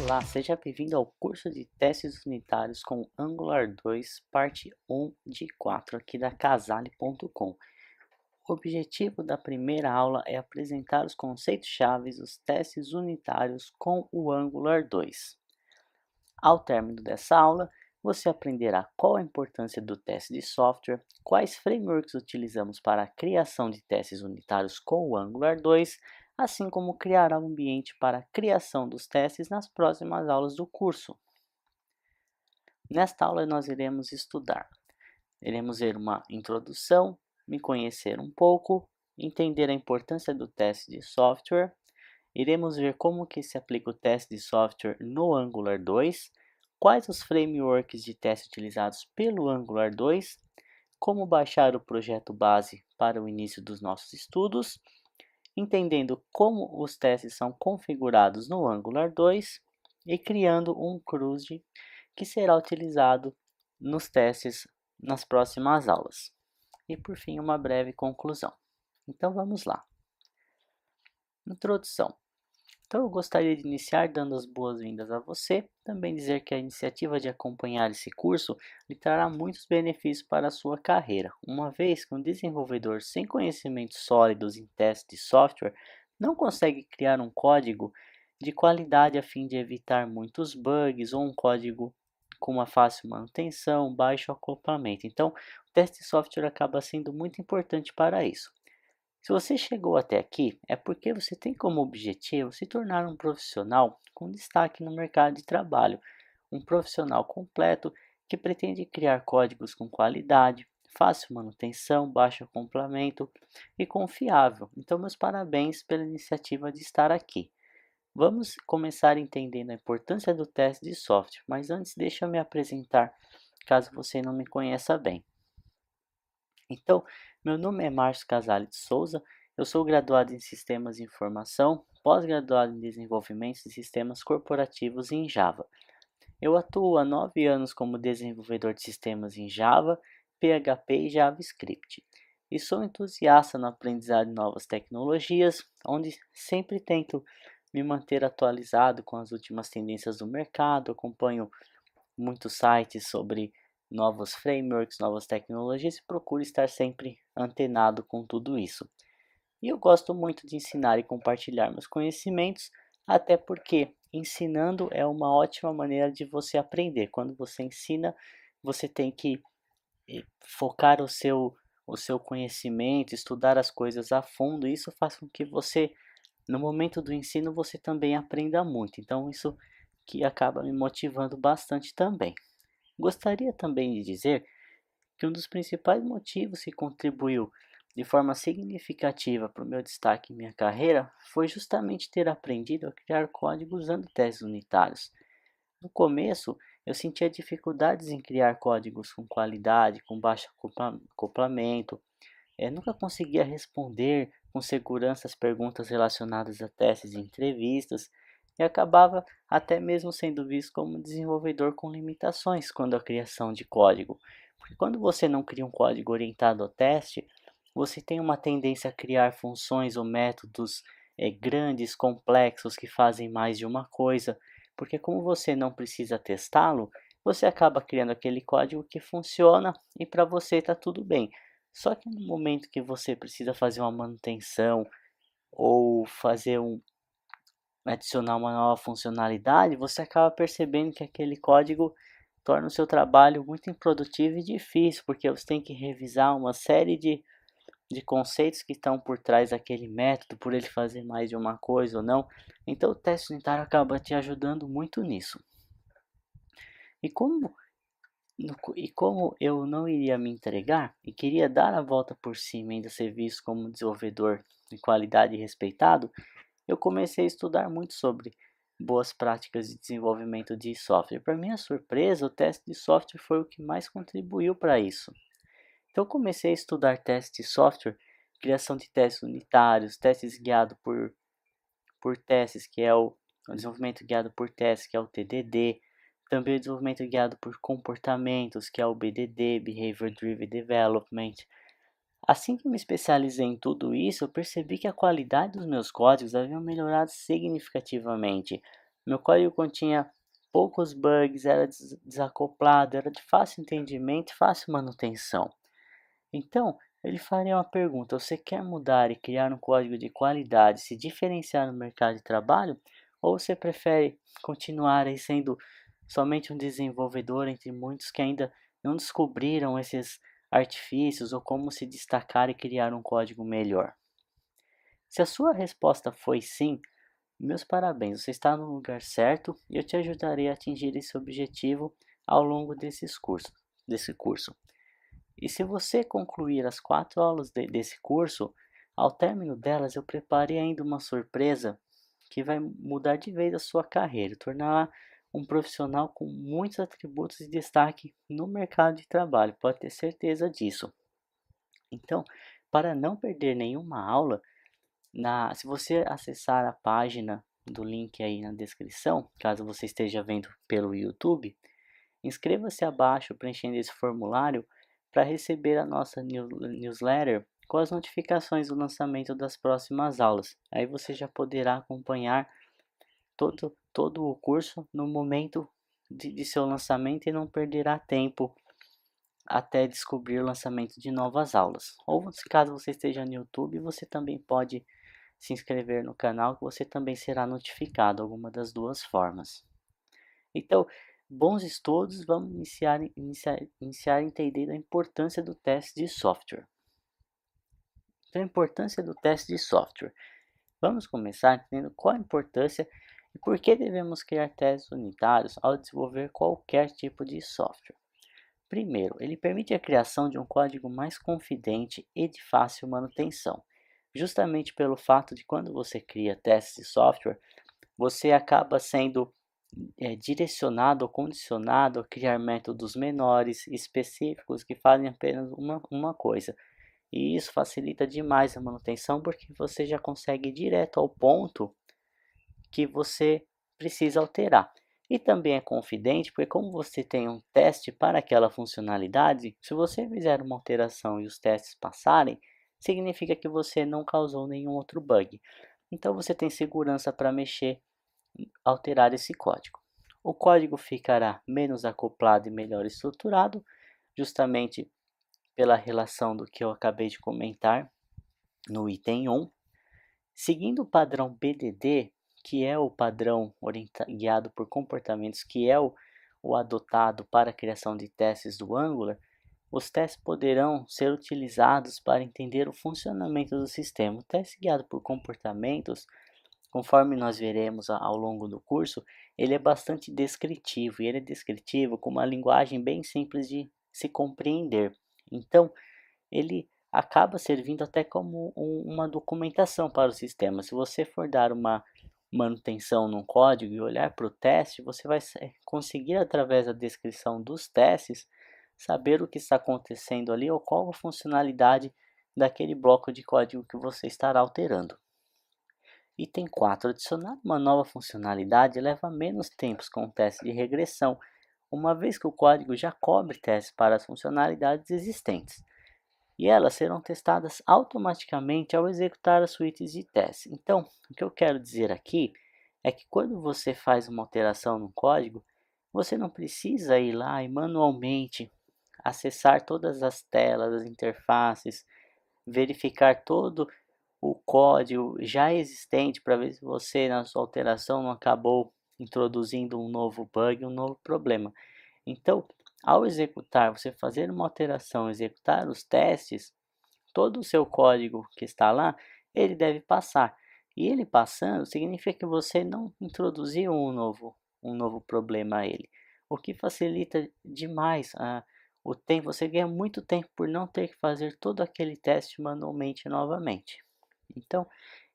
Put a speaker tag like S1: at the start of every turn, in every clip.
S1: Olá, seja bem-vindo ao curso de testes unitários com Angular 2, parte 1 de 4 aqui da Casale.com. O objetivo da primeira aula é apresentar os conceitos chaves dos testes unitários com o Angular 2. Ao término dessa aula, você aprenderá qual a importância do teste de software, quais frameworks utilizamos para a criação de testes unitários com o Angular 2, assim como criar um ambiente para a criação dos testes nas próximas aulas do curso. Nesta aula nós iremos ver uma introdução, me conhecer um pouco, entender a importância do teste de software, iremos ver como que se aplica o teste de software no Angular 2, quais os frameworks de teste utilizados pelo Angular 2, como baixar o projeto base para o início dos nossos estudos, entendendo como os testes são configurados no Angular 2 e criando um CRUD que será utilizado nos testes nas próximas aulas. E por fim, uma breve conclusão. Então vamos lá. Introdução. Então eu gostaria de iniciar dando as boas-vindas a você, também dizer que a iniciativa de acompanhar esse curso lhe trará muitos benefícios para a sua carreira, uma vez que um desenvolvedor sem conhecimentos sólidos em testes de software não consegue criar um código de qualidade a fim de evitar muitos bugs ou um código com uma fácil manutenção, baixo acoplamento. Então, o teste de software acaba sendo muito importante para isso. Se você chegou até aqui, é porque você tem como objetivo se tornar um profissional com destaque no mercado de trabalho, um profissional completo que pretende criar códigos com qualidade, fácil manutenção, baixo acoplamento e confiável. Então, meus parabéns pela iniciativa de estar aqui. Vamos começar entendendo a importância do teste de software, mas antes deixa eu me apresentar, caso você não me conheça bem. Então, meu nome é Márcio Casale de Souza, eu sou graduado em Sistemas de Informação, pós-graduado em Desenvolvimento de Sistemas Corporativos em Java. Eu atuo há 9 anos como desenvolvedor de sistemas em Java, PHP e JavaScript. E sou entusiasta no aprendizado de novas tecnologias, onde sempre tento me manter atualizado com as últimas tendências do mercado, acompanho muitos sites sobre novos frameworks, novas tecnologias e procuro estar sempre antenado com tudo isso. E eu gosto muito de ensinar e compartilhar meus conhecimentos, até porque ensinando é uma ótima maneira de você aprender. Quando você ensina, você tem que focar o seu conhecimento, estudar as coisas a fundo, e isso faz com que você, no momento do ensino, você também aprenda muito. Então, isso que acaba me motivando bastante também. Gostaria também de dizer que um dos principais motivos que contribuiu de forma significativa para o meu destaque em minha carreira foi justamente ter aprendido a criar código usando testes unitários. No começo, eu sentia dificuldades em criar códigos com qualidade, com baixo acoplamento. Nunca conseguia responder com segurança as perguntas relacionadas a testes e entrevistas e acabava até mesmo sendo visto como um desenvolvedor com limitações quando a criação de código. Porque quando você não cria um código orientado ao teste, você tem uma tendência a criar funções ou métodos grandes, complexos, que fazem mais de uma coisa, porque como você não precisa testá-lo, você acaba criando aquele código que funciona e para você está tudo bem. Só que no momento que você precisa fazer uma manutenção ou adicionar uma nova funcionalidade, você acaba percebendo que aquele código torna o seu trabalho muito improdutivo e difícil, porque você tem que revisar uma série de conceitos que estão por trás daquele método, por ele fazer mais de uma coisa ou não. Então o teste unitário acaba te ajudando muito nisso. E como eu não iria me entregar e queria dar a volta por cima e ainda ser visto como um desenvolvedor de qualidade e respeitado, eu comecei a estudar muito sobre boas práticas de desenvolvimento de software. Para minha surpresa, o teste de software foi o que mais contribuiu para isso. Então, eu comecei a estudar teste de software, criação de testes unitários, testes guiados por testes, que é o desenvolvimento guiado por testes, que é o TDD, também o desenvolvimento guiado por comportamentos, que é o BDD, Behavior Driven Development. Assim que me especializei em tudo isso, eu percebi que a qualidade dos meus códigos havia melhorado significativamente. Meu código continha poucos bugs, era desacoplado, era de fácil entendimento e fácil manutenção. Então, ele faria uma pergunta: você quer mudar e criar um código de qualidade, se diferenciar no mercado de trabalho? Ou você prefere continuar aí sendo somente um desenvolvedor entre muitos que ainda não descobriram esses artifícios ou como se destacar e criar um código melhor? Se a sua resposta foi sim, meus parabéns, você está no lugar certo e eu te ajudarei a atingir esse objetivo ao longo desse curso. E se você concluir as 4 aulas desse curso, ao término delas eu preparei ainda uma surpresa que vai mudar de vez a sua carreira, torná-la um profissional com muitos atributos de destaque no mercado de trabalho, pode ter certeza disso. Então, para não perder nenhuma aula, se você acessar a página do link aí na descrição, caso você esteja vendo pelo YouTube, inscreva-se abaixo preenchendo esse formulário para receber a nossa newsletter com as notificações do lançamento das próximas aulas. Aí você já poderá acompanhar todo o curso no momento de seu lançamento e não perderá tempo até descobrir o lançamento de novas aulas. Ou caso você esteja no YouTube, você também pode se inscrever no canal que você também será notificado, alguma das duas formas. Então, bons estudos, vamos iniciar entendendo a importância do teste de software. Então, a importância do teste de software. Vamos começar entendendo qual a importância e por que devemos criar testes unitários ao desenvolver qualquer tipo de software. Primeiro, ele permite a criação de um código mais confidente e de fácil manutenção. Justamente pelo fato de quando você cria testes de software, você acaba sendo direcionado ou condicionado a criar métodos menores, específicos, que fazem apenas uma coisa. E isso facilita demais a manutenção porque você já consegue ir direto ao ponto que você precisa alterar. E também é confidente porque como você tem um teste para aquela funcionalidade, se você fizer uma alteração e os testes passarem, significa que você não causou nenhum outro bug. Então você tem segurança para mexer, alterar esse código. O código ficará menos acoplado e melhor estruturado, justamente pela relação do que eu acabei de comentar no item 1. Seguindo o padrão BDD, que é o padrão guiado por comportamentos, que é o adotado para a criação de testes do Angular, os testes poderão ser utilizados para entender o funcionamento do sistema. O teste guiado por comportamentos, conforme nós veremos ao longo do curso, ele é bastante descritivo, e ele é descritivo com uma linguagem bem simples de se compreender. Então, ele acaba servindo até como uma documentação para o sistema. Se você for dar uma manutenção num código e olhar para o teste, você vai conseguir, através da descrição dos testes, saber o que está acontecendo ali ou qual a funcionalidade daquele bloco de código que você estará alterando. Item 4. Adicionar uma nova funcionalidade leva menos tempo com o teste de regressão, uma vez que o código já cobre testes para as funcionalidades existentes, e elas serão testadas automaticamente ao executar as suítes de teste. Então, o que eu quero dizer aqui é que quando você faz uma alteração no código, você não precisa ir lá e manualmente acessar todas as telas, as interfaces, verificar todo o código já existente para ver se você na sua alteração não acabou introduzindo um novo bug, um novo problema. Então, ao executar, você fazer uma alteração, executar os testes, todo o seu código que está lá, ele deve passar. E ele passando significa que você não introduziu um novo problema a ele, o que facilita demais o tempo. Você ganha muito tempo por não ter que fazer todo aquele teste manualmente novamente. Então,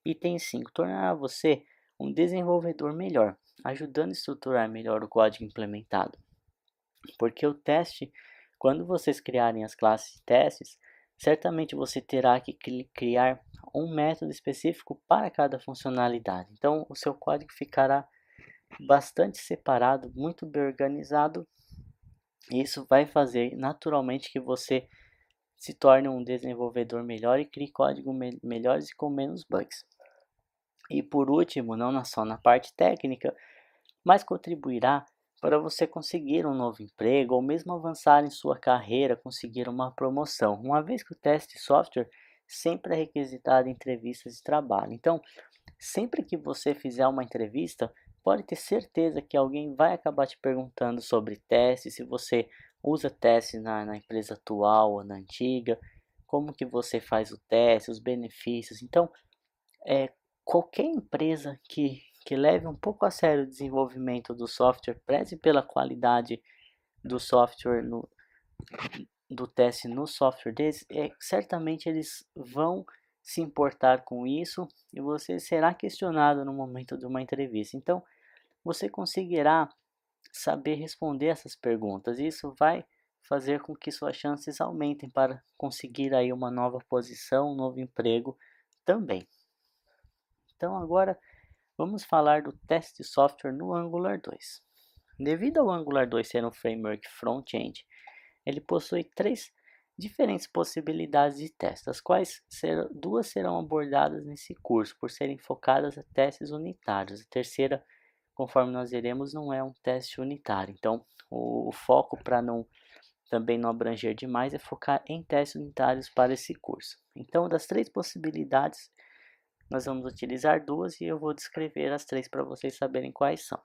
S1: item 5, tornará você um desenvolvedor melhor, ajudando a estruturar melhor o código implementado. Porque o teste, quando vocês criarem as classes de testes, certamente você terá que criar um método específico para cada funcionalidade. Então, o seu código ficará bastante separado, muito bem organizado. E isso vai fazer naturalmente que você se torne um desenvolvedor melhor e crie códigos melhores e com menos bugs. E por último, não só na parte técnica, mais contribuirá para você conseguir um novo emprego ou mesmo avançar em sua carreira, conseguir uma promoção, uma vez que o teste de software sempre é requisitado em entrevistas de trabalho. Então, sempre que você fizer uma entrevista, pode ter certeza que alguém vai acabar te perguntando sobre testes, se você usa testes na empresa atual ou na antiga, como que você faz o teste, os benefícios. Então, é, qualquer empresa que leve um pouco a sério o desenvolvimento do software, preze pela qualidade do software, do teste no software deles, certamente eles vão se importar com isso e você será questionado no momento de uma entrevista. Então, você conseguirá saber responder essas perguntas. E isso vai fazer com que suas chances aumentem para conseguir aí uma nova posição, um novo emprego também. Então, agora vamos falar do teste de software no Angular 2. Devido ao Angular 2 ser um framework front-end, ele possui três diferentes possibilidades de teste, as quais duas serão abordadas nesse curso, por serem focadas a testes unitários. A terceira, conforme nós veremos, não é um teste unitário. Então, o foco para também não abranger demais é focar em testes unitários para esse curso. Então, das três possibilidades, nós vamos utilizar duas e eu vou descrever as três para vocês saberem quais são.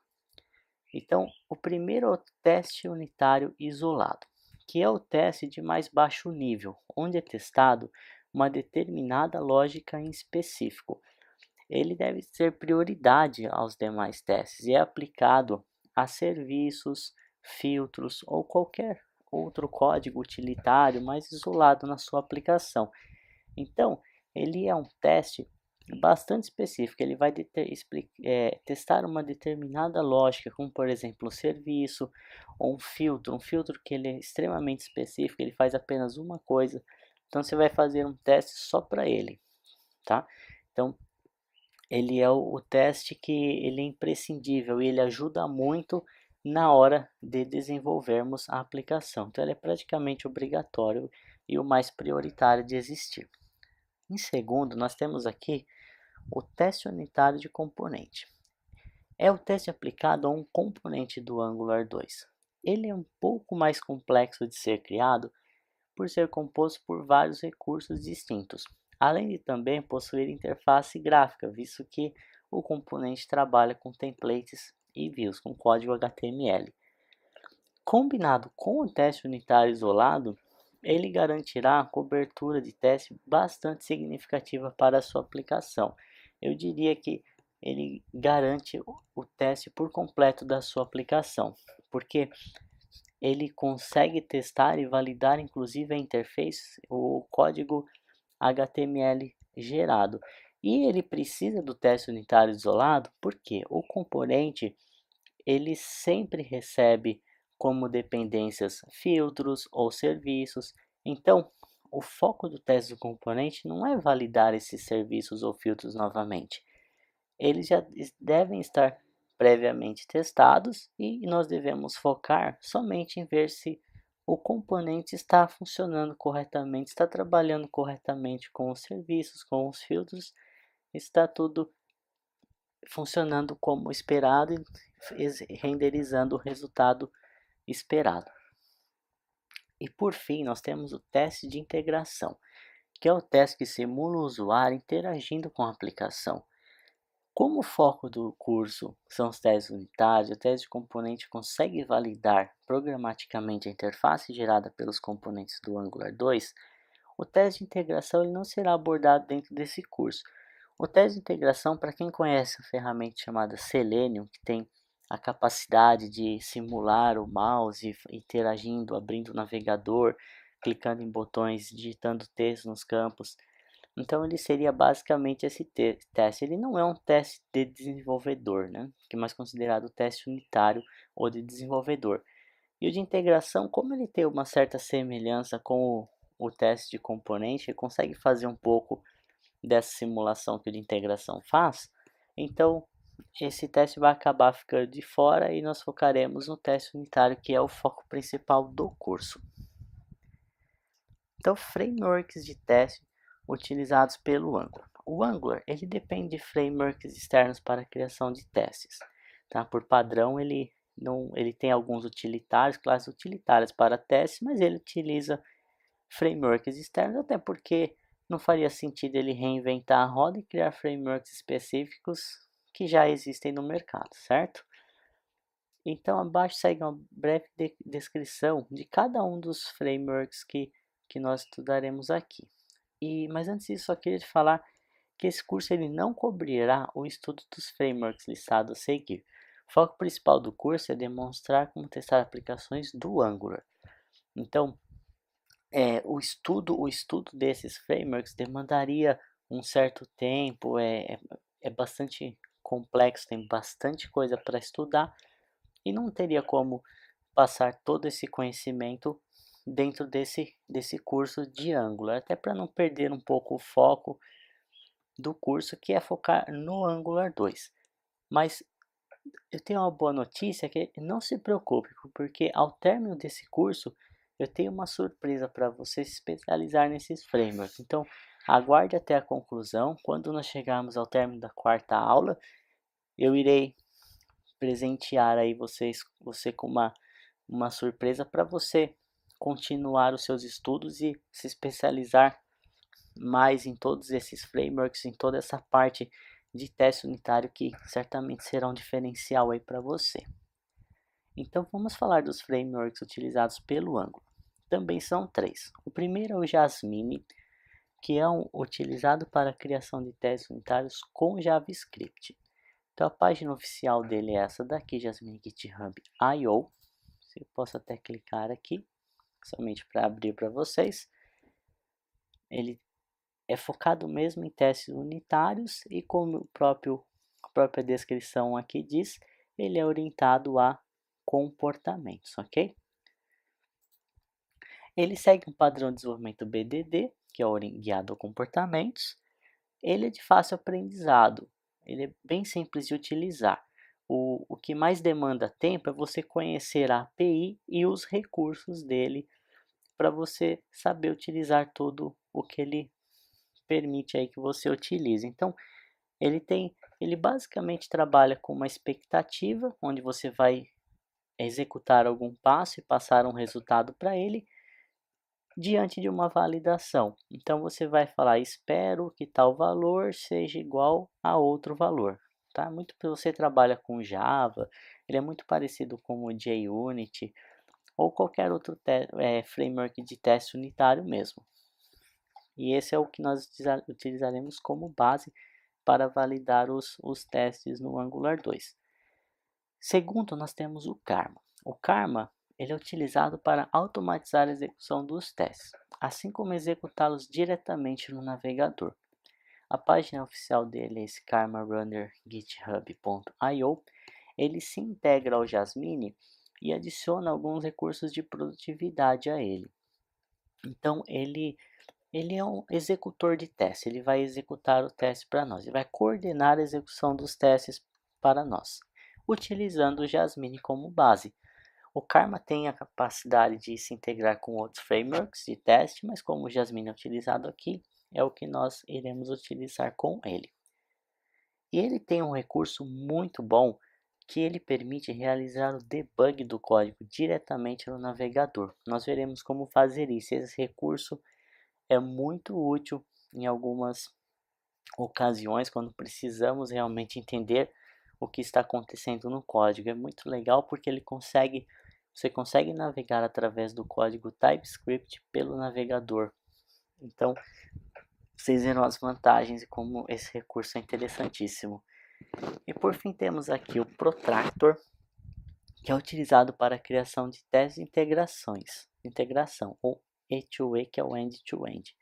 S1: Então, o primeiro é o teste unitário isolado, que é o teste de mais baixo nível, onde é testado uma determinada lógica em específico. Ele deve ser prioridade aos demais testes e é aplicado a serviços, filtros ou qualquer outro código utilitário mais isolado na sua aplicação. Então, ele é um teste bastante específico. Ele vai testar uma determinada lógica, como por exemplo um serviço ou um filtro que ele é extremamente específico, ele faz apenas uma coisa. Então você vai fazer um teste só para ele, tá? Então ele é o teste que ele é imprescindível e ele ajuda muito na hora de desenvolvermos a aplicação. Então ele é praticamente obrigatório e o mais prioritário de existir. Em segundo, nós temos aqui o teste unitário de componente. É o teste aplicado a um componente do Angular 2. Ele é um pouco mais complexo de ser criado por ser composto por vários recursos distintos, além de também possuir interface gráfica, visto que o componente trabalha com templates e views, com código HTML. Combinado com o teste unitário isolado, ele garantirá a cobertura de teste bastante significativa para a sua aplicação. Eu diria que ele garante o teste por completo da sua aplicação, porque ele consegue testar e validar inclusive a interface, o código HTML gerado. E ele precisa do teste unitário isolado porque o componente ele sempre recebe como dependências filtros ou serviços. Então, o foco do teste do componente não é validar esses serviços ou filtros novamente. Eles já devem estar previamente testados e nós devemos focar somente em ver se o componente está funcionando corretamente, está trabalhando corretamente com os serviços, com os filtros, está tudo funcionando como esperado e renderizando o resultado esperado. E por fim, nós temos o teste de integração, que é o teste que simula o usuário interagindo com a aplicação. Como o foco do curso são os testes unitários, o teste de componente consegue validar programaticamente a interface gerada pelos componentes do Angular 2, o teste de integração ele não será abordado dentro desse curso. O teste de integração, para quem conhece a ferramenta chamada Selenium, que tem a capacidade de simular o mouse interagindo, abrindo o navegador, clicando em botões, digitando texto nos campos. Então ele seria basicamente esse teste. Ele não é um teste de desenvolvedor, né? Que é mais considerado teste unitário ou de desenvolvedor. E o de integração, como ele tem uma certa semelhança com o teste de componente, ele consegue fazer um pouco dessa simulação que o de integração faz, então esse teste vai acabar ficando de fora e nós focaremos no teste unitário, que é o foco principal do curso. Então, frameworks de teste utilizados pelo Angular. O Angular ele depende de frameworks externos para a criação de testes. tá? Por padrão, ele tem alguns utilitários, classes utilitárias para testes, mas ele utiliza frameworks externos, até porque não faria sentido ele reinventar a roda e criar frameworks específicos que já existem no mercado, certo? Então, abaixo segue uma breve descrição de cada um dos frameworks que nós estudaremos aqui. Mas antes disso, só queria te falar que esse curso ele não cobrirá o estudo dos frameworks listados a seguir. O foco principal do curso é demonstrar como testar aplicações do Angular. Então, o estudo desses frameworks demandaria um certo tempo, é bastante complexo, tem bastante coisa para estudar e não teria como passar todo esse conhecimento dentro desse curso de Angular, até para não perder um pouco o foco do curso, que é focar no Angular 2. Mas eu tenho uma boa notícia, que não se preocupe, porque ao término desse curso eu tenho uma surpresa para você se especializar nesses frameworks. Então aguarde até a conclusão. Quando nós chegarmos ao término da quarta aula, eu irei presentear aí você com uma surpresa para você continuar os seus estudos e se especializar mais em todos esses frameworks, em toda essa parte de teste unitário que certamente será um diferencial aí para você. Então vamos falar dos frameworks utilizados pelo Angular. Também são três. O primeiro é o Jasmine, que é utilizado para a criação de testes unitários com JavaScript. Então a página oficial dele é essa daqui, Jasmine GitHub IO. Eu posso até clicar aqui, somente para abrir para vocês. Ele é focado mesmo em testes unitários e, como a própria descrição aqui diz, ele é orientado a comportamentos, ok? Ele segue um padrão de desenvolvimento BDD, que é guiado a comportamentos. Ele é de fácil aprendizado, ele é bem simples de utilizar. O que mais demanda tempo é você conhecer a API e os recursos dele para você saber utilizar tudo o que ele permite aí que você utilize. Então, ele basicamente trabalha com uma expectativa, onde você vai executar algum passo e passar um resultado para ele diante de uma validação. Então você vai falar: espero que tal valor seja igual a outro valor. Tá? Muito que você trabalha com Java, ele é muito parecido com o JUnit ou qualquer outro framework de teste unitário mesmo. E esse é o que nós utilizaremos como base para validar os testes no Angular 2. Segundo, nós temos o Karma. O Karma ele é utilizado para automatizar a execução dos testes, assim como executá-los diretamente no navegador. A página oficial dele é esse Karma Runner github.io. Ele se integra ao Jasmine e adiciona alguns recursos de produtividade a ele. Então ele é um executor de teste, ele vai executar o teste para nós, ele vai coordenar a execução dos testes para nós, utilizando o Jasmine como base. O Karma tem a capacidade de se integrar com outros frameworks de teste, mas como o Jasmine é utilizado aqui, é o que nós iremos utilizar com ele. E ele tem um recurso muito bom que ele permite realizar o debug do código diretamente no navegador. Nós veremos como fazer isso. Esse recurso é muito útil em algumas ocasiões, quando precisamos realmente entender o que está acontecendo no código. É muito legal porque você consegue navegar através do código TypeScript pelo navegador. Então, vocês verão as vantagens e como esse recurso é interessantíssimo. E por fim temos aqui o Protractor, que é utilizado para a criação de testes de integração, ou E2E, que é o end-to-end.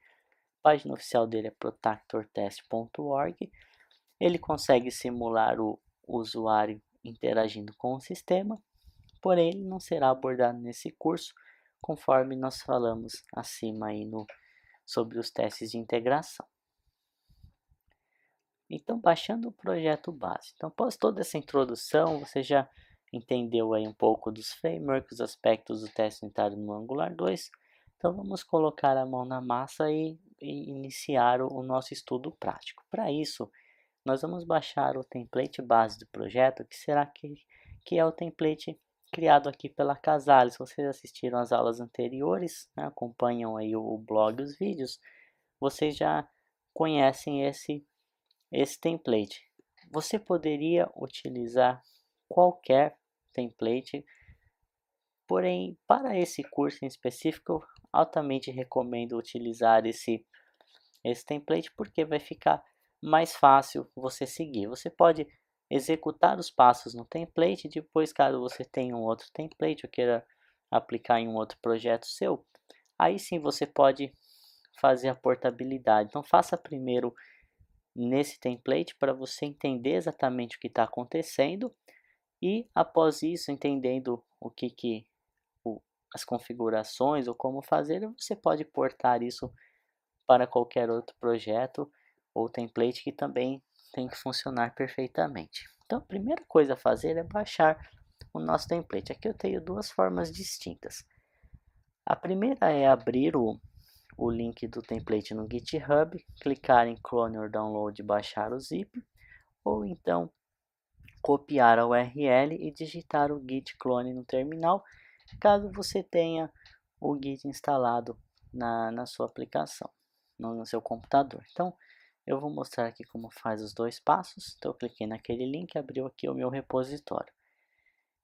S1: A página oficial dele é protractortest.org. Ele consegue simular o usuário interagindo com o sistema, porém ele não será abordado nesse curso, conforme nós falamos acima aí sobre os testes de integração. Então, baixando o projeto base. Então, após toda essa introdução, você já entendeu aí um pouco dos frameworks, os aspectos do teste unitário no Angular 2. Então, vamos colocar a mão na massa e iniciar o nosso estudo prático. Para isso, nós vamos baixar o template base do projeto, que é o template criado aqui pela Casale. Se vocês assistiram às aulas anteriores, né, acompanham aí o blog e os vídeos, vocês já conhecem esse template. Você poderia utilizar qualquer template, porém, para esse curso em específico, eu altamente recomendo utilizar esse template porque vai ficar mais fácil você seguir. Você pode executar os passos no template e depois, caso você tenha um outro template ou queira aplicar em um outro projeto seu, aí sim você pode fazer a portabilidade. Então faça primeiro nesse template para você entender exatamente o que está acontecendo e após isso, entendendo as configurações ou como fazer, você pode portar isso para qualquer outro projeto ou template que também tem que funcionar perfeitamente. Então, a primeira coisa a fazer é baixar o nosso template. Aqui eu tenho duas formas distintas. A primeira é abrir o link do template no GitHub, clicar em Clone or Download e baixar o zip, ou então copiar a URL e digitar o git clone no terminal, caso você tenha o Git instalado na sua aplicação, no seu computador. Então, eu vou mostrar aqui como faz os dois passos. Então, eu cliquei naquele link, abriu aqui o meu repositório.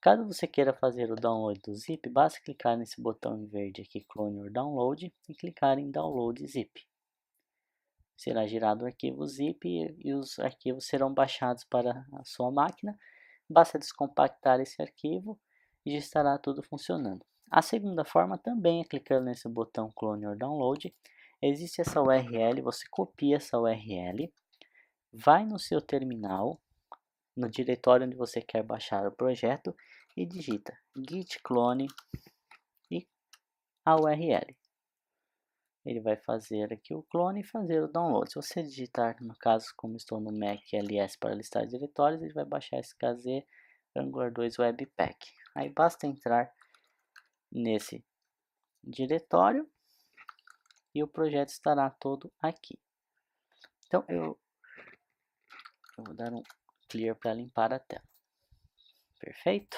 S1: Caso você queira fazer o download do zip, basta clicar nesse botão em verde aqui, Clone or Download, e clicar em Download Zip. Será gerado o arquivo zip e os arquivos serão baixados para a sua máquina. Basta descompactar esse arquivo e já estará tudo funcionando. A segunda forma também é clicando nesse botão Clone or Download. Existe essa URL, você copia essa URL, vai no seu terminal, no diretório onde você quer baixar o projeto e digita git clone e a URL. Ele vai fazer aqui o clone e fazer o download. Se você digitar, no caso, como estou no Mac ls para listar diretórios, ele vai baixar esse KZ Angular 2 Webpack. Aí basta entrar nesse diretório e o projeto estará todo aqui. Então eu vou dar um clear para limpar a tela. Perfeito?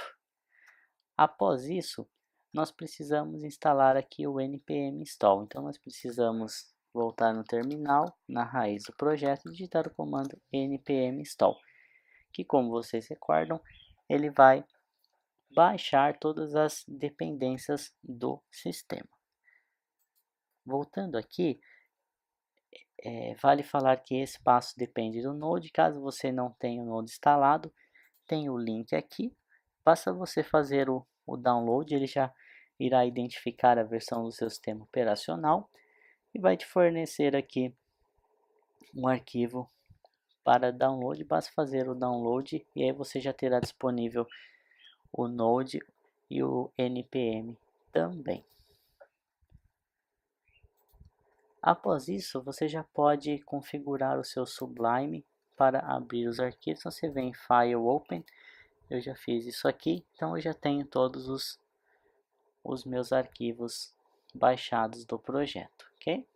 S1: Após isso, nós precisamos instalar aqui o npm install. Então nós precisamos voltar no terminal, na raiz do projeto e digitar o comando npm install, que, como vocês recordam, ele vai baixar todas as dependências do sistema. Voltando aqui, vale falar que esse passo depende do Node. Caso você não tenha o Node instalado, tem o link aqui, basta você fazer o download, ele já irá identificar a versão do seu sistema operacional e vai te fornecer aqui um arquivo para download. Basta fazer o download e aí você já terá disponível o Node e o npm também. Após isso, você já pode configurar o seu Sublime para abrir os arquivos. Então, você vem em File Open, eu já fiz isso aqui, então eu já tenho todos os meus arquivos baixados do projeto, ok?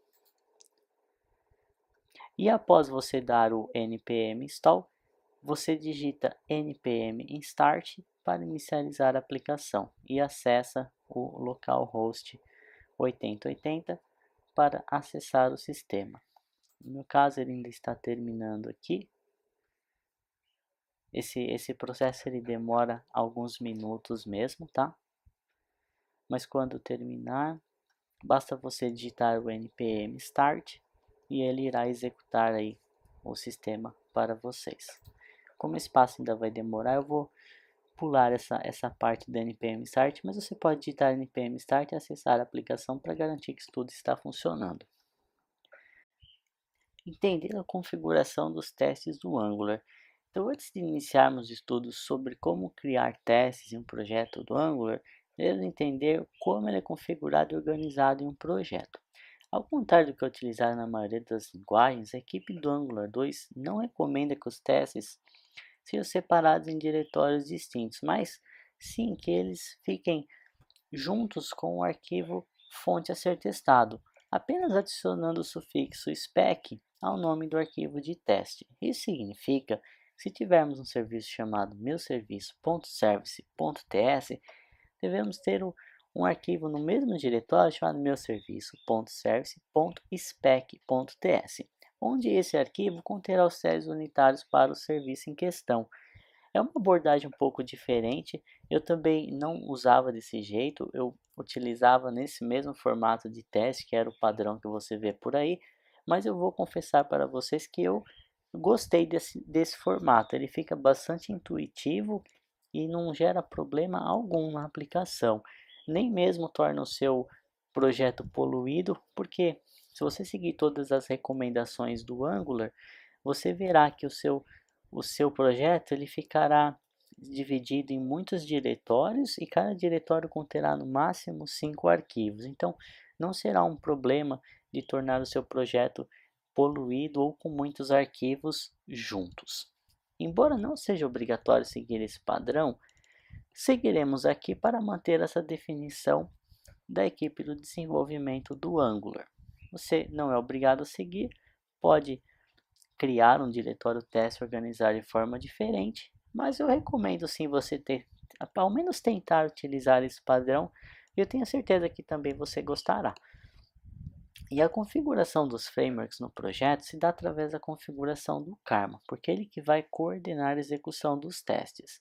S1: E após você dar o npm install, você digita npm start para inicializar a aplicação e acessa o localhost 8080 para acessar o sistema. No meu caso, ele ainda está terminando aqui. Esse processo ele demora alguns minutos mesmo, tá? Mas quando terminar, basta você digitar o npm start e ele irá executar aí o sistema para vocês. Como esse passo ainda vai demorar, eu vou pular essa parte do npm start, mas você pode digitar npm start e acessar a aplicação para garantir que tudo está funcionando. Entender a configuração dos testes do Angular. Então, antes de iniciarmos estudos sobre como criar testes em um projeto do Angular, devemos entender como ele é configurado e organizado em um projeto. Ao contrário do que é utilizado na maioria das linguagens, a equipe do Angular 2 não recomenda que os testes sejam separados em diretórios distintos, mas sim que eles fiquem juntos com o arquivo fonte a ser testado, apenas adicionando o sufixo spec ao nome do arquivo de teste. Isso significa que se tivermos um serviço chamado meuserviço.service.ts, devemos ter um arquivo no mesmo diretório chamado meuserviço.service.spec.ts, onde esse arquivo conterá os testes unitários para o serviço em questão. É uma abordagem um pouco diferente, eu também não usava desse jeito, eu utilizava nesse mesmo formato de teste, que era o padrão que você vê por aí, mas eu vou confessar para vocês que eu gostei desse formato, ele fica bastante intuitivo e não gera problema algum na aplicação, nem mesmo torna o seu projeto poluído, porque se você seguir todas as recomendações do Angular, você verá que o seu projeto ele ficará dividido em muitos diretórios e cada diretório conterá no máximo 5 arquivos. Então, não será um problema de tornar o seu projeto poluído ou com muitos arquivos juntos. Embora não seja obrigatório seguir esse padrão, seguiremos aqui para manter essa definição da equipe do desenvolvimento do Angular. Você não é obrigado a seguir, pode criar um diretório teste e organizar de forma diferente, mas eu recomendo sim você ter, ao menos tentar utilizar esse padrão, e eu tenho certeza que também você gostará. E a configuração dos frameworks no projeto se dá através da configuração do Karma, porque é ele que vai coordenar a execução dos testes,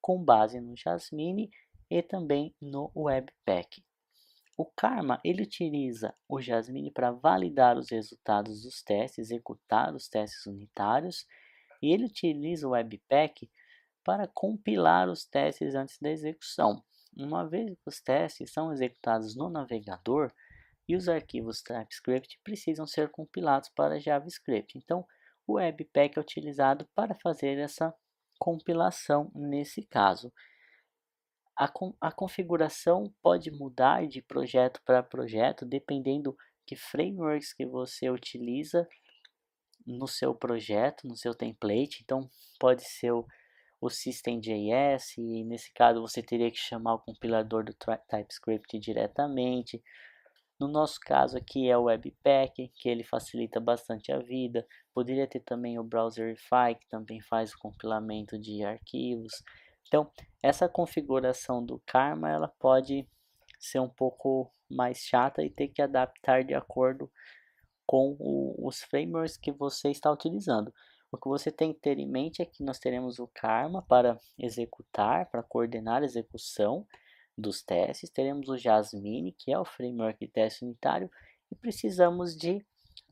S1: com base no Jasmine e também no Webpack. O Karma ele utiliza o Jasmine para validar os resultados dos testes, executar os testes unitários, e ele utiliza o Webpack para compilar os testes antes da execução. Uma vez que os testes são executados no navegador e os arquivos TypeScript precisam ser compilados para JavaScript. Então, o Webpack é utilizado para fazer essa compilação nesse caso. A configuração pode mudar de projeto para projeto, dependendo que frameworks que você utiliza no seu projeto, no seu template. Então, pode ser o System.js, e nesse caso você teria que chamar o compilador do TypeScript diretamente. No nosso caso aqui é o Webpack, que ele facilita bastante a vida. Poderia ter também o Browserify, que também faz o compilamento de arquivos. Então, essa configuração do Karma, ela pode ser um pouco mais chata e ter que adaptar de acordo com os frameworks que você está utilizando. O que você tem que ter em mente é que nós teremos o Karma para executar, para coordenar a execução dos testes, teremos o Jasmine, que é o framework de teste unitário, e precisamos de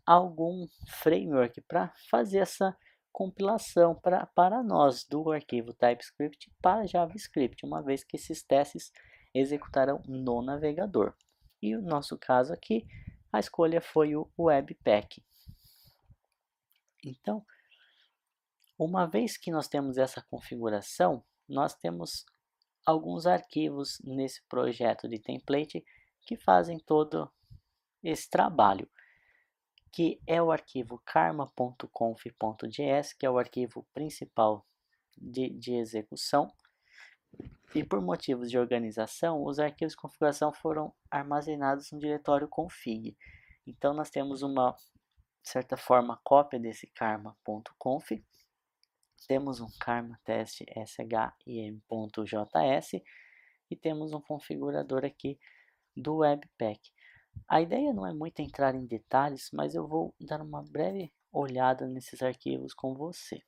S1: algum framework para fazer essa compilação para nós do arquivo TypeScript para JavaScript, uma vez que esses testes executarão no navegador. E o nosso caso aqui, a escolha foi o Webpack. Então, uma vez que nós temos essa configuração, nós temos alguns arquivos nesse projeto de template que fazem todo esse trabalho, que é o arquivo karma.conf.js, que é o arquivo principal de execução, e por motivos de organização, os arquivos de configuração foram armazenados no diretório config. Então nós temos uma, de certa forma, cópia desse karma.conf, temos um karma teste shim.js e temos um configurador aqui do Webpack. A ideia não é muito entrar em detalhes, mas eu vou dar uma breve olhada nesses arquivos com você.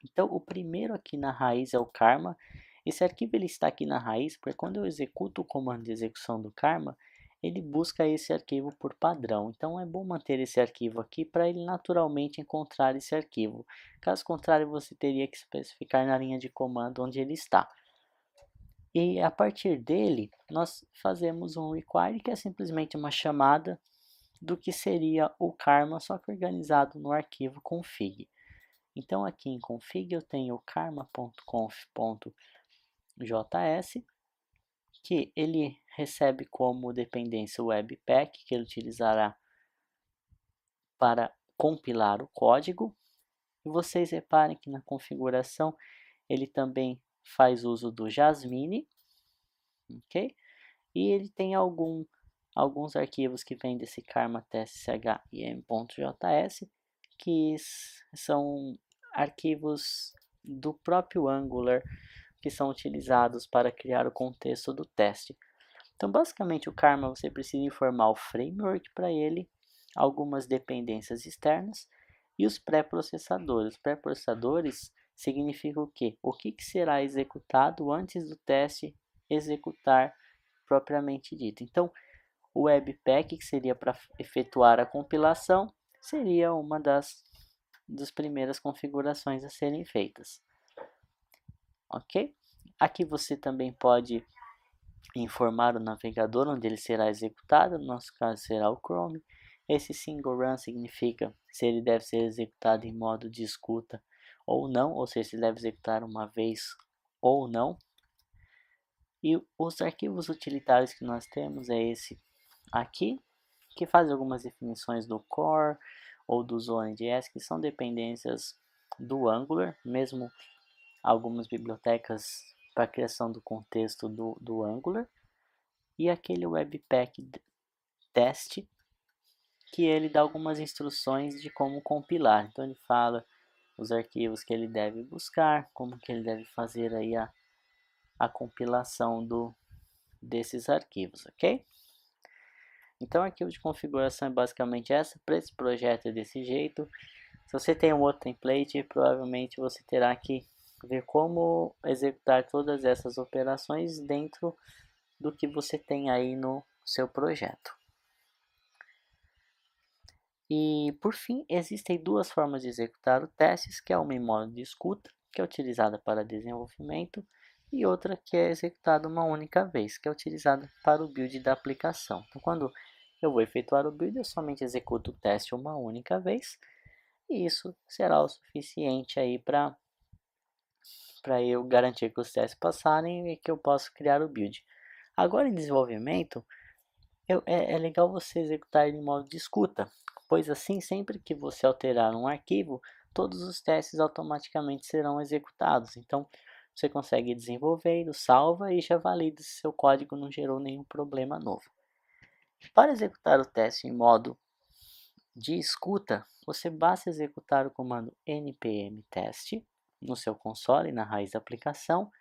S1: Então, o primeiro aqui na raiz é o Karma. Esse arquivo ele está aqui na raiz porque quando eu executo o comando de execução do Karma, ele busca esse arquivo por padrão. Então, é bom manter esse arquivo aqui para ele naturalmente encontrar esse arquivo. Caso contrário, você teria que especificar na linha de comando onde ele está. E a partir dele, nós fazemos um require, que é simplesmente uma chamada do que seria o Karma, só que organizado no arquivo config. Então aqui em config eu tenho o karma.conf.js, que ele recebe como dependência o Webpack, que ele utilizará para compilar o código. E vocês reparem que na configuração ele também faz uso do Jasmine, ok? E ele tem alguns arquivos que vêm desse karma test shim.js, que são arquivos do próprio Angular que são utilizados para criar o contexto do teste. Então, basicamente, o Karma você precisa informar o framework para ele, algumas dependências externas e os pré-processadores. Os pré-processadores significa o quê? O que será executado antes do teste executar propriamente dito. Então, o Webpack, que seria para efetuar a compilação, seria uma das primeiras configurações a serem feitas. Ok? Aqui você também pode informar o navegador onde ele será executado, no nosso caso será o Chrome. Esse single run significa se ele deve ser executado em modo de escuta ou não, ou seja, se ele deve executar uma vez ou não. E os arquivos utilitários que nós temos é esse aqui, que faz algumas definições do core ou do Zone.js, que são dependências do Angular, mesmo algumas bibliotecas para a criação do contexto do Angular. E aquele Webpack test, que ele dá algumas instruções de como compilar. Então ele fala os arquivos que ele deve buscar, como que ele deve fazer aí a compilação desses arquivos, ok? Então, o arquivo de configuração é basicamente essa. Para esse projeto é desse jeito. Se você tem um outro template, provavelmente você terá que ver como executar todas essas operações dentro do que você tem aí no seu projeto. E, por fim, existem duas formas de executar o testes, que é uma em modo de escuta, que é utilizada para desenvolvimento, e outra que é executada uma única vez, que é utilizada para o build da aplicação. Então, quando eu vou efetuar o build, eu somente executo o teste uma única vez, e isso será o suficiente aí para eu garantir que os testes passarem e que eu possa criar o build. Agora, em desenvolvimento, é legal você executar ele em modo de escuta, pois assim, sempre que você alterar um arquivo, todos os testes automaticamente serão executados. Então, você consegue ir desenvolvendo, salva e já valida se seu código não gerou nenhum problema novo. Para executar o teste em modo de escuta, você basta executar o comando npm test no seu console, na raiz da aplicação,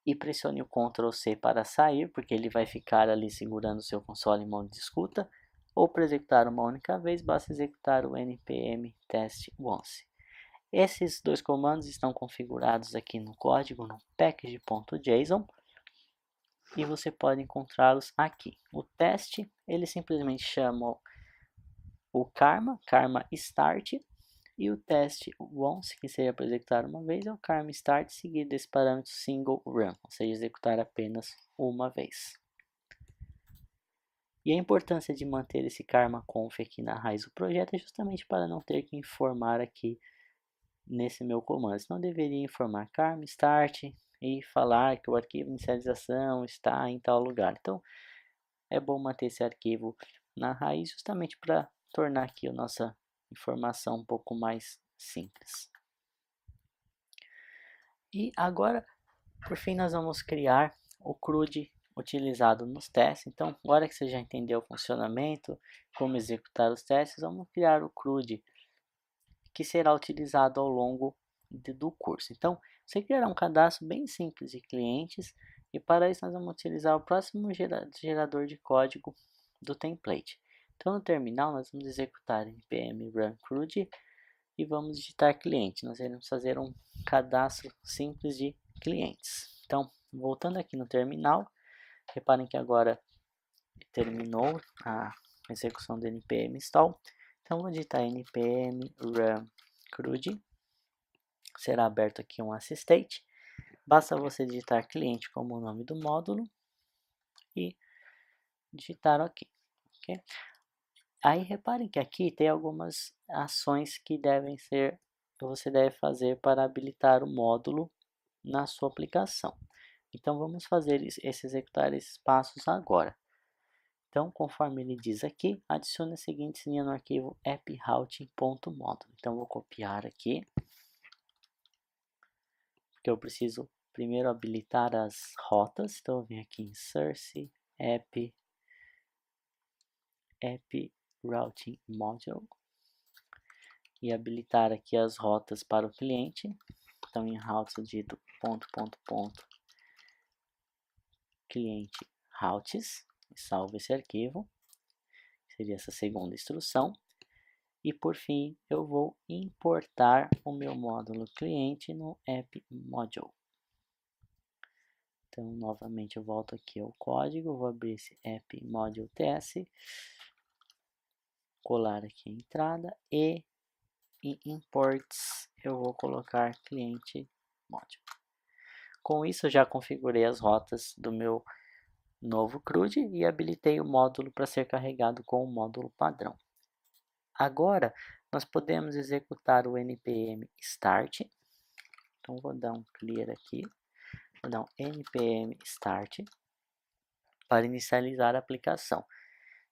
S1: e pressione o Ctrl C para sair, porque ele vai ficar ali segurando o seu console em modo de escuta, ou para executar uma única vez, basta executar o npm test once. Esses dois comandos estão configurados aqui no código, no package.json, e você pode encontrá-los aqui. O teste, ele simplesmente chama o karma start, e o teste once, que seria para executar uma vez, é o karma start seguido desse parâmetro single run, ou seja, executar apenas uma vez. E a importância de manter esse karma conf aqui na raiz do projeto é justamente para não ter que informar aqui nesse meu comando. Senão eu deveria informar karma start e falar que o arquivo de inicialização está em tal lugar. Então é bom manter esse arquivo na raiz justamente para tornar aqui a nossa informação um pouco mais simples. E agora, por fim, nós vamos criar o CRUD utilizado nos testes. Então, agora que você já entendeu o funcionamento, como executar os testes, vamos criar o CRUD que será utilizado ao longo do curso. Então, você criará um cadastro bem simples de clientes e para isso nós vamos utilizar o próximo gerador de código do template. Então, no terminal, nós vamos executar npm run CRUD e vamos digitar cliente. Nós iremos fazer um cadastro simples de clientes. Então, voltando aqui no terminal, reparem que agora terminou a execução do npm install. Então, vou digitar npm run CRUD. Será aberto aqui um assistate. Basta você digitar cliente como o nome do módulo e digitar OK. Ok? Aí reparem que aqui tem algumas ações que você deve fazer para habilitar o módulo na sua aplicação. Então vamos fazer executar esses passos agora. Então, conforme ele diz aqui, adicione a seguinte linha no arquivo approuting.modulo. Então vou copiar aqui, porque eu preciso primeiro habilitar as rotas. Então eu venho aqui em source app routing module e habilitar aqui as rotas para o cliente. Então, em routes eu digito cliente routes e salvo esse arquivo. Seria essa segunda instrução. E por fim, eu vou importar o meu módulo cliente no app module. Então, novamente eu volto aqui ao código, vou abrir esse app module ts, colar aqui a entrada e em imports eu vou colocar cliente module. Com isso eu já configurei as rotas do meu novo CRUD e habilitei o módulo para ser carregado com o módulo padrão. Agora nós podemos executar o npm start. Então vou dar um clear aqui, vou dar um npm start para inicializar a aplicação.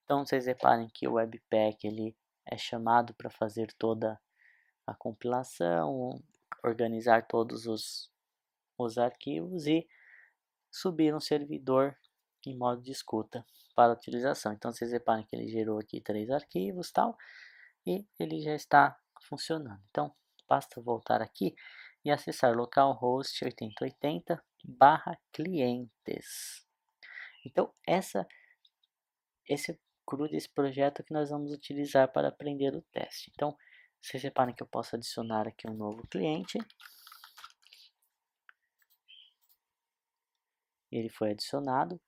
S1: Então vocês reparem que o Webpack ele é chamado para fazer toda a compilação, organizar todos os arquivos e subir um servidor em modo de escuta para utilização. Então vocês reparem que ele gerou aqui 3 arquivos tal, e ele já está funcionando. Então basta voltar aqui e acessar localhost 8080/clientes. Então esse CRUD, esse projeto que nós vamos utilizar para aprender o teste. Então vocês reparem que eu posso adicionar aqui um novo cliente. Ele foi adicionado.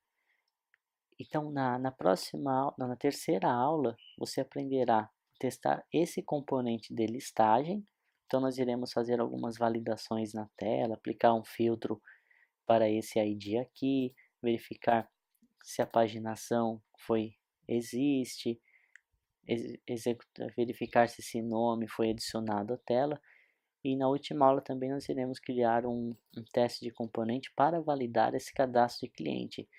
S1: Então na terceira aula, você aprenderá a testar esse componente de listagem. Então nós iremos fazer algumas validações na tela, aplicar um filtro para esse ID aqui, verificar se a paginação existe, verificar se esse nome foi adicionado à tela. E na última aula também nós iremos criar um teste de componente para validar esse cadastro de cliente,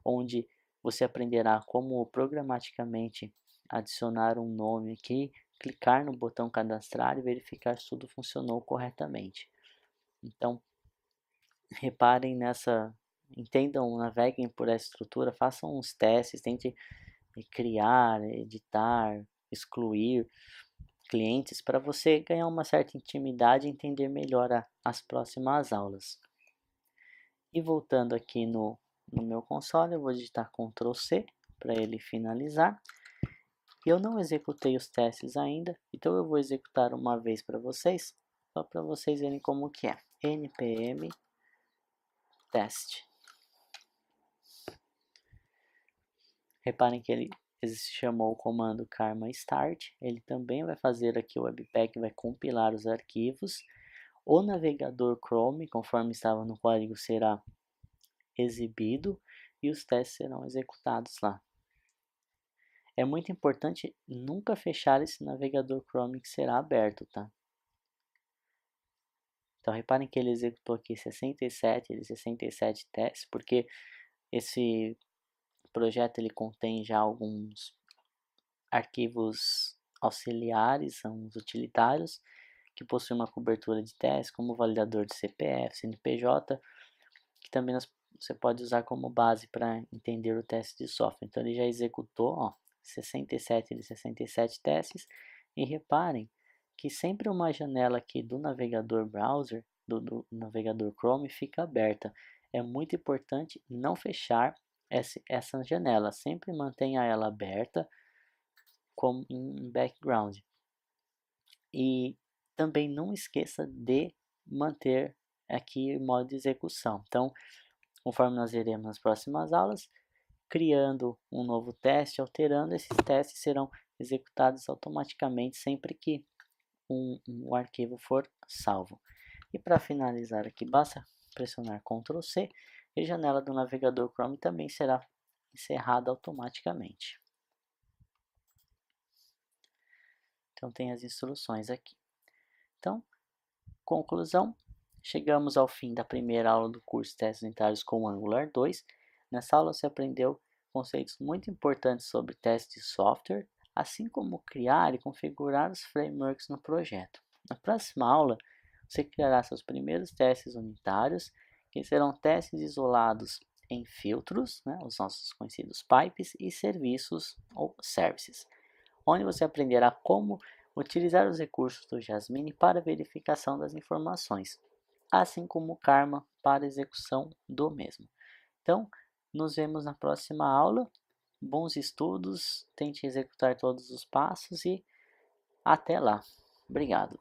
S1: onde você aprenderá como programaticamente adicionar um nome aqui, clicar no botão cadastrar e verificar se tudo funcionou corretamente. Então, reparem entendam, naveguem por essa estrutura, façam uns testes, tentem criar, editar, excluir clientes para você ganhar uma certa intimidade e entender melhor as próximas aulas. E voltando aqui no meu console, eu vou digitar Ctrl C para ele finalizar. Eu não executei os testes ainda, então eu vou executar uma vez para vocês, só para vocês verem como que é. npm test. Reparem que ele chamou o comando karma start. Ele também vai fazer aqui o Webpack, vai compilar os arquivos. O navegador Chrome, conforme estava no código, será exibido e os testes serão executados lá. É muito importante nunca fechar esse navegador Chrome que será aberto, tá? Então reparem que ele executou aqui 67 testes, porque esse projeto ele contém já alguns arquivos auxiliares, são os utilitários, que possuem uma cobertura de testes, como validador de CPF, CNPJ, que também você pode usar como base para entender o teste de software. Então ele já executou 67 testes, e reparem que sempre uma janela aqui do navegador browser, do navegador Chrome, fica aberta. É muito importante não fechar essa janela, sempre mantenha ela aberta como em background. E também não esqueça de manter aqui o modo de execução. Então, conforme nós iremos nas próximas aulas, criando um novo teste, alterando, esses testes serão executados automaticamente sempre que um arquivo for salvo. E para finalizar aqui, basta pressionar Ctrl C e a janela do navegador Chrome também será encerrada automaticamente. Então tem as instruções aqui. Então, conclusão, chegamos ao fim da primeira aula do curso Testes Unitários com Angular 2. Nessa aula você aprendeu conceitos muito importantes sobre testes de software, assim como criar e configurar os frameworks no projeto. Na próxima aula, você criará seus primeiros testes unitários, que serão testes isolados em filtros, os nossos conhecidos pipes, e serviços ou services, onde você aprenderá como utilizar os recursos do Jasmine para verificação das informações, assim como o Karma para execução do mesmo. Então, nos vemos na próxima aula. Bons estudos, tente executar todos os passos e até lá. Obrigado.